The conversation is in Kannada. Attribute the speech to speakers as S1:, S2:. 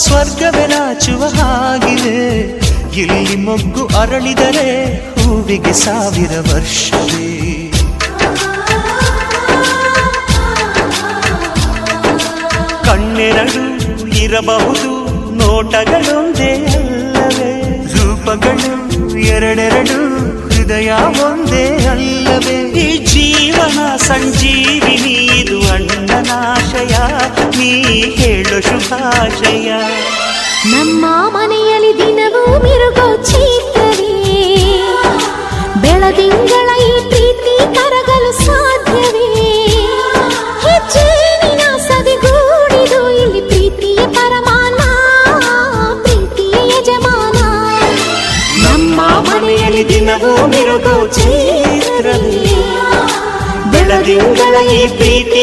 S1: ಸ್ವರ್ಗವೇ ನಾಚುವ ಹಾಗಿದೆ. ಇಲ್ಲಿ ಮೊಗ್ಗು ಅರಳಿದರೆ ಹೂವಿಗೆ 1000 ವರ್ಷವೇ. ಕಣ್ಣೆರಡು ಇರಬಹುದು, ನೋಟಗಳೊಂದೇ ಅಲ್ಲವೇ? ರೂಪಗಳು ಎರಡೆರಡು, ಹೃದಯ ಒಂದೇ ಅಲ್ಲವೇ? ಈ ಜೀವನ ಸಂಜೀವಿನಿ, ಇದು ಅಣ್ಣನಾಶಯ, ನೀ ಹೇಳು ಶುಭಾಶಯ.
S2: ನಮ್ಮ ಮನೆಯಲ್ಲಿ ದಿನವೂ ಮಿರುಗೋ ಚೈತ್ರವೇ, ಬೆಳದಿಂಗಳ ಈ ಪ್ರೀತಿ ಕರ